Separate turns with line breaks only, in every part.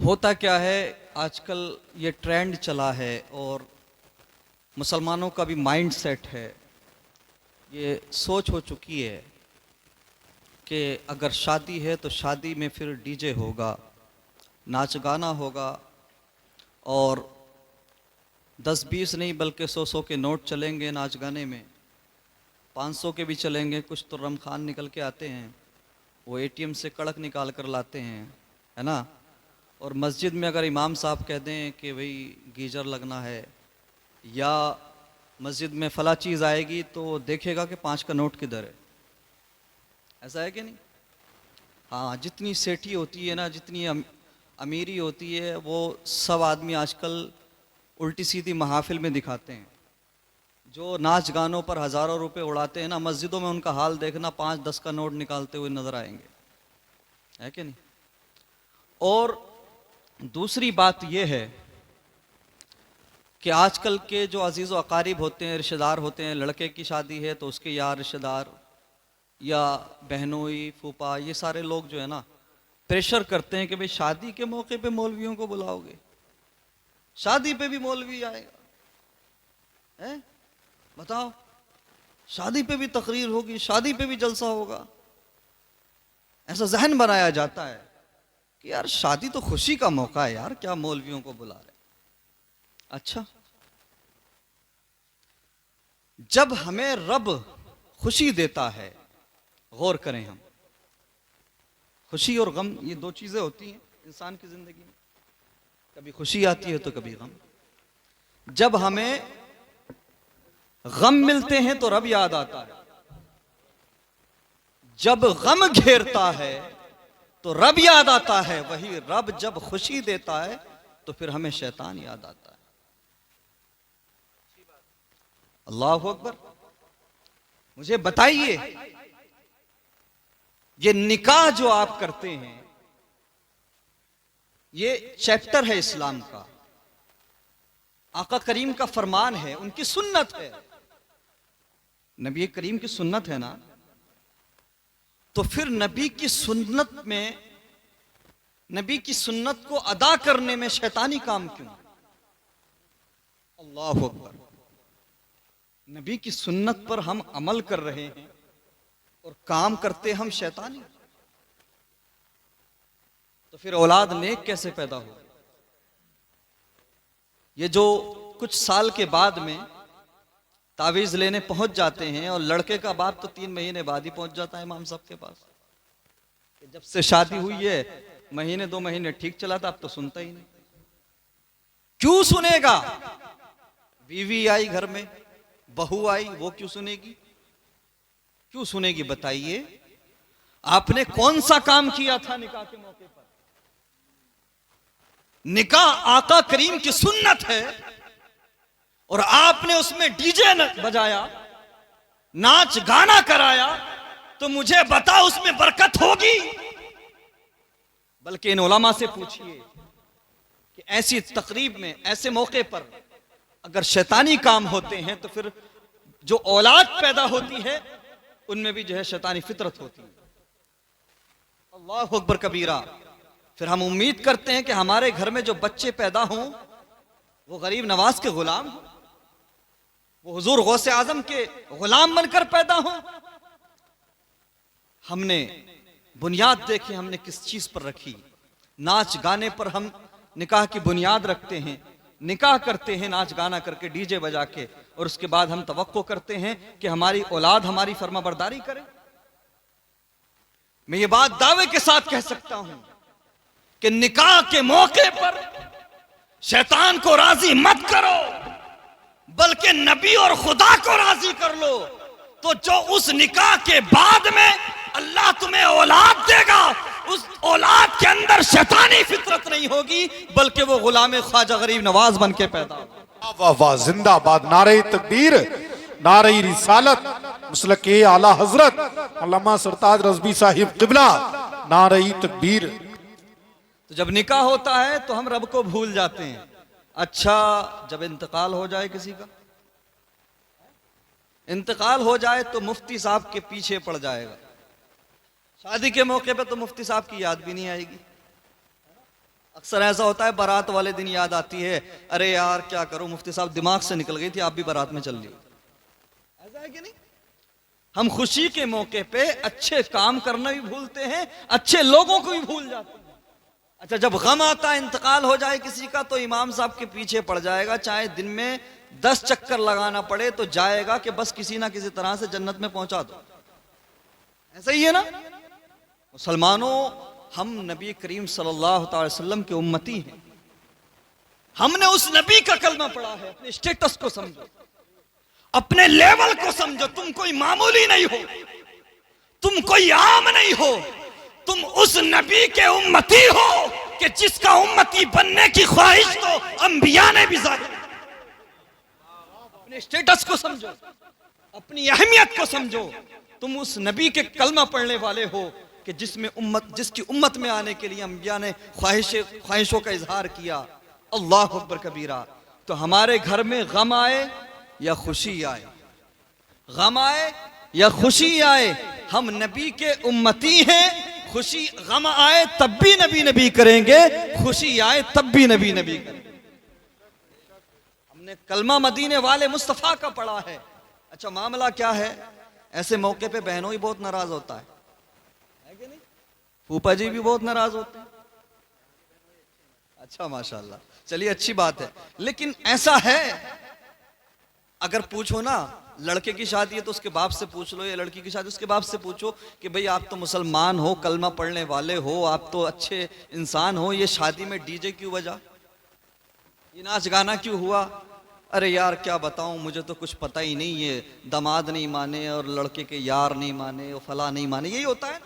होता क्या है, आजकल ये ट्रेंड चला है और मुसलमानों का भी माइंड सेट है, ये सोच हो चुकी है कि अगर शादी है तो शादी में फिर डीजे होगा, नाच गाना होगा और 10-20 नहीं बल्कि 100-100 के नोट चलेंगे नाच गाने में, 500 के भी चलेंगे। कुछ तो रमखान निकल के आते हैं, वो एटीएम से कड़क निकाल कर लाते हैं, है ना। और मस्जिद में अगर इमाम साहब कह दें कि भाई गीजर लगना है या मस्जिद में फ़ला चीज़ आएगी तो देखेगा कि 5 का नोट किधर है। ऐसा है कि नहीं? हाँ, जितनी सेठी होती है ना, जितनी अमीरी होती है, वो सब आदमी आजकल उल्टी सीधी महाफिल में दिखाते हैं। जो नाच गानों पर हज़ारों रुपए उड़ाते हैं ना, मस्जिदों में उनका हाल देखना, 5-10 का नोट निकालते हुए नजर आएंगे, है कि नहीं। और दूसरी बात यह है कि आजकल के जो अजीज़ व अकारिब होते हैं, रिश्तेदार होते हैं, लड़के की शादी है तो उसके यार रिश्तेदार या बहनोई फूफा, ये सारे लोग जो है ना प्रेशर करते हैं कि भाई शादी के मौके पे मौलवियों को बुलाओगे, शादी पे भी मौलवी आएगा, है? बताओ, शादी पे भी तकरीर होगी, शादी पे भी जलसा होगा। ऐसा जहन बनाया जाता है कि यार शादी तो खुशी का मौका है यार, क्या मौलवियों को बुला रहे। अच्छा, जब हमें रब खुशी देता है, गौर करें, हम खुशी और गम ये दो चीजें होती हैं इंसान की जिंदगी में, कभी खुशी आती है तो कभी गम। जब हमें गम मिलते हैं तो रब याद आता है, जब गम घेरता है तो रब याद आता है। वही रब जब खुशी देता है तो फिर हमें शैतान याद आता है। अल्लाह अकबर। मुझे बताइए, ये निकाह जो आप करते हैं, ये चैप्टर है इस्लाम का, आका करीम का फरमान है, उनकी सुन्नत है, नबी करीम की सुन्नत है ना। तो फिर नबी की सुन्नत में, नबी की सुन्नत को अदा करने में शैतानी काम क्यों? अल्लाह अकबर। नबी की सुन्नत पर हम अमल कर रहे हैं और काम करते हम शैतानी, तो फिर औलाद नेक कैसे पैदा हो? ये जो कुछ साल के बाद में तावीज़ लेने पहुंच जाते हैं, और लड़के का बाप तो 3 महीने बाद ही पहुंच जाता है इमाम साहब के पास कि जब से शादी हुई है, महीने 2 महीने ठीक चला था, अब तो सुनता ही नहीं। क्यों सुनेगा? बीवी आई घर में, बहू आई, वो क्यों सुनेगी? क्यों सुनेगी बताइए? आपने कौन सा काम किया था निकाह के मौके पर? निकाह आका करीम की सुन्नत है और आपने उसमें डीजे बजाया, नाच गाना कराया, तो मुझे बता उसमें बरकत होगी? बल्कि इन उलमा से पूछिए कि ऐसी तकरीब में, ऐसे मौके पर अगर शैतानी काम होते हैं तो फिर जो औलाद पैदा होती है उनमें भी जो है शैतानी फितरत होती है। अल्लाह अकबर कबीरा। फिर हम उम्मीद करते हैं कि हमारे घर में जो बच्चे पैदा हों वो गरीब नवाज के गुलाम हों, वो हुजूर गौसे आजम के गुलाम बनकर पैदा हों। हमने बुनियाद देखी, हमने किस चीज पर रखी? नाच गाने पर हम निकाह की बुनियाद रखते हैं, निकाह करते हैं नाच गाना करके, डीजे बजा के, और उसके बाद हम तवक्को करते हैं कि हमारी औलाद हमारी फर्माबरदारी करे। मैं ये बात दावे के साथ कह सकता हूं कि निकाह के मौके पर शैतान को राजी मत करो, बल्कि नबी और खुदा को राजी कर लो, तो जो उस निकाह के बाद में अल्लाह तुम्हें औलाद देगा, उस औलाद के अंदर शैतानी फितरत नहीं होगी, बल्कि वो गुलाम ख्वाजा गरीब नवाज बन के पैदा होगा।
वाह वाह, जिंदाबाद, नारे तकबीर, नारे रिसालत, मुसलके आला हजरत अल्लामा सरताज रज़वी साहिब क़िबला, नारे तकबीर।
तो जब निकाह होता है तो हम रब को भूल जाते हैं। अच्छा, जब इंतकाल हो जाए, किसी का इंतकाल हो जाए तो मुफ्ती साहब के पीछे पड़ जाएगा। शादी के मौके पे तो मुफ्ती साहब की याद भी नहीं आएगी, अक्सर ऐसा होता है बारात वाले दिन याद आती है, अरे यार क्या करूं, मुफ्ती साहब दिमाग से निकल गई थी, आप भी बारात में चल ली। ऐसा है कि नहीं? हम खुशी के मौके पे अच्छे काम करना भी भूलते हैं, अच्छे लोगों को भी भूल जाते हैं। अच्छा, जब गम आता है, इंतकाल हो जाए किसी का, तो इमाम साहब के पीछे पड़ जाएगा, चाहे दिन में 10 चक्कर लगाना पड़े तो जाएगा कि बस किसी ना किसी तरह से जन्नत में पहुंचा दो। ऐसा ही है ना मुसलमानों, हम नबी करीम सल्लल्लाहु अलैहि वसल्लम के उम्मती हैं। हमने उस नबी का कलमा पढ़ा है। अपने स्टेटस को समझो, अपने लेवल को समझो। तुम कोई मामूली नहीं हो, तुम कोई आम नहीं हो, तुम उस नबी के उम्मती हो कि जिसका उम्मती बनने की ख्वाहिश तो अंबिया ने भी जाहिर। अपने स्टेटस को समझो, अपनी अहमियत को समझो। तुम उस नबी के कलमा पढ़ने वाले हो कि जिसकी उम्मत में आने के लिए अंबिया ने ख्वाहिशों का इजहार किया। अल्लाह अकबर कबीरा। तो हमारे घर में गम आए या खुशी आए, गम आए या खुशी आए, हम नबी के उम्मती हैं। खुशी गम आए तब भी नबी नबी करेंगे, खुशी आए तब भी नबी नबी करेंगे। हमने कलमा मदीने वाले मुस्तफा का पढ़ा है। अच्छा, मामला क्या है, ऐसे मौके पे बहनों ही बहुत नाराज होता है कि नहीं? फूफा जी भी बहुत नाराज होते हैं। अच्छा माशाल्लाह, चलिए अच्छी बात है। लेकिन ऐसा है, अगर पूछो ना, लड़के की शादी है तो उसके बाप से पूछ लो, या लड़की की शादी उसके बाप से पूछो कि भाई आप तो मुसलमान हो, कलमा पढ़ने वाले हो, आप तो अच्छे इंसान हो, ये शादी में डीजे क्यों बजा, ये नाच गाना क्यों हुआ? अरे यार क्या बताऊं, मुझे तो कुछ पता ही नहीं, ये दामाद नहीं माने और लड़के के यार नहीं माने और फला नहीं माने। यही होता है।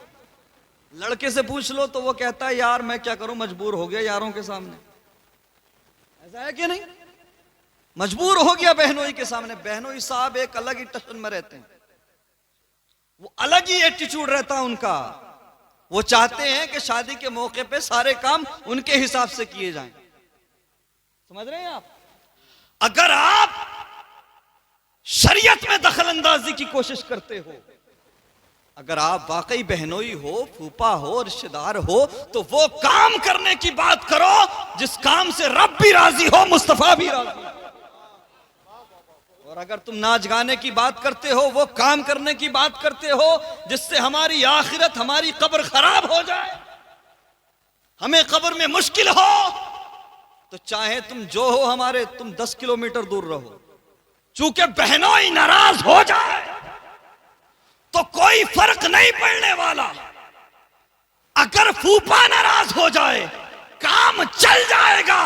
लड़के से पूछ लो तो वो कहता है यार मैं क्या करूं, मजबूर हो गया यारों के सामने। ऐसा है कि नहीं? मजबूर हो गया बहनोई के सामने। बहनोई साहब एक अलग ही टशन में रहते हैं, वो अलग ही एटीट्यूड रहता है उनका। वो चाहते हैं कि शादी के मौके पे सारे काम उनके हिसाब से किए जाएं। समझ रहे हैं आप? अगर आप शरीयत में दखल अंदाजी की कोशिश करते हो, अगर आप वाकई बहनोई हो, फूफा हो, रिश्तेदार हो, तो वो काम करने की बात करो जिस काम से रब भी राजी हो, मुस्तफा भी राजी हो। और अगर तुम नाच गाने की बात करते हो, वो काम करने की बात करते हो जिससे हमारी आखिरत, हमारी कब्र खराब हो जाए, हमें कब्र में मुश्किल हो, तो चाहे तुम जो हो हमारे, तुम 10 किलोमीटर दूर रहो। चूंकि बहनोई नाराज हो जाए तो कोई फर्क नहीं पड़ने वाला। अगर फूफा नाराज हो जाए काम चल जाएगा,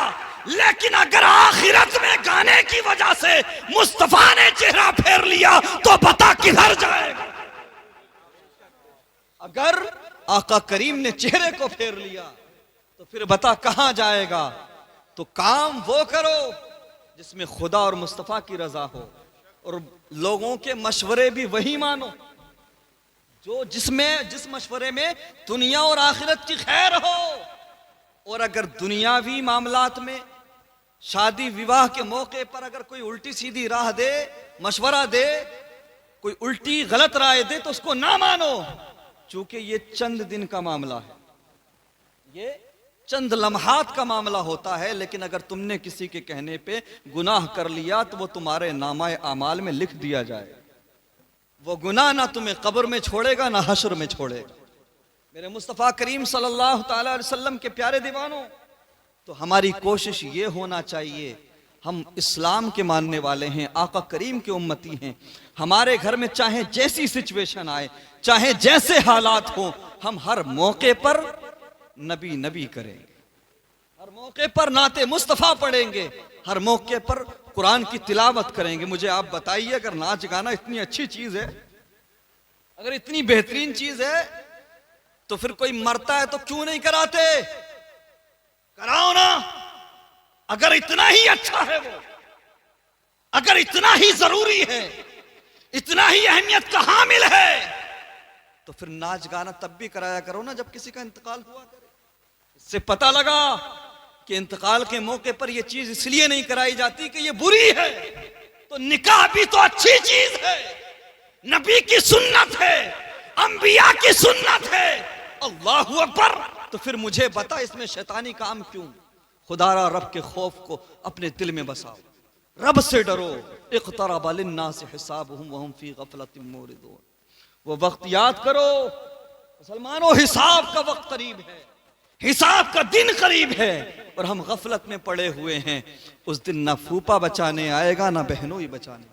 लेकिन अगर आखिरत में गाने की वजह से मुस्तफा ने चेहरा फेर लिया तो बता किधर जाएगा। अगर आका करीम ने चेहरे को फेर लिया तो फिर बता कहां जाएगा। तो काम वो करो जिसमें खुदा और मुस्तफा की रजा हो, और लोगों के मशवरे भी वही मानो जो जिस मशवरे में दुनिया और आखिरत की खैर हो। और अगर दुनियावी मामलात में, शादी विवाह के मौके पर अगर कोई उल्टी सीधी राह दे, मशवरा दे, कोई उल्टी गलत राय दे, तो उसको ना मानो, चूंकि ये चंद दिन का मामला है, ये चंद लम्हात का मामला होता है। लेकिन अगर तुमने किसी के कहने पे गुनाह कर लिया तो वो तुम्हारे नामाए आमाल में लिख दिया जाए। वो गुनाह ना तुम्हें कब्र में छोड़ेगा ना हश्र में छोड़ेगा। मेरे मुस्तफ़ा करीम सल्लल्लाहु ताला अलैहि वसल्लम के प्यारे दीवानों, तो हमारी कोशिश ये होना चाहिए, हम इस्लाम के मानने वाले हैं, आका करीम के उम्मती हैं। हमारे घर में चाहे जैसी सिचुएशन आए, चाहे जैसे हालात हो, हम हर मौके पर नबी नबी करेंगे, हर मौके पर नाते मुस्तफ़ा पढ़ेंगे, हर मौके पर कुरान की तिलावत करेंगे। मुझे आप बताइए, अगर नाच गाना इतनी अच्छी चीज है, अगर इतनी बेहतरीन चीज है, तो फिर कोई मरता है तो क्यों नहीं कराते? कराओ ना। अगर इतना ही अच्छा है वो, अगर इतना ही जरूरी है, इतना ही अहमियत का हामिल है, तो फिर नाच गाना तब भी कराया करो ना जब किसी का इंतकाल हुआ करे। इससे पता लगा कि इंतकाल के मौके पर यह चीज इसलिए नहीं कराई जाती कि यह बुरी है। तो निकाह भी तो अच्छी चीज है, नबी की सुन्नत है, अंबिया की सुन्नत है। अल्लाहू अकबर। तो फिर मुझे बता इसमें शैतानी काम क्यों। खुदारा रब के खौफ को अपने दिल में बसाओ, रब से डरो। इक़्तरब लिन्नास हिसाबुहुम वहुम फी गफलतिन मुरिदून। वो वक्त याद करो मुसलमानों, हिसाब का वक्त करीब है, हिसाब का दिन करीब है और हम गफलत में पड़े हुए हैं। उस दिन ना फूफा बचाने आएगा ना बहनों ही बचाने।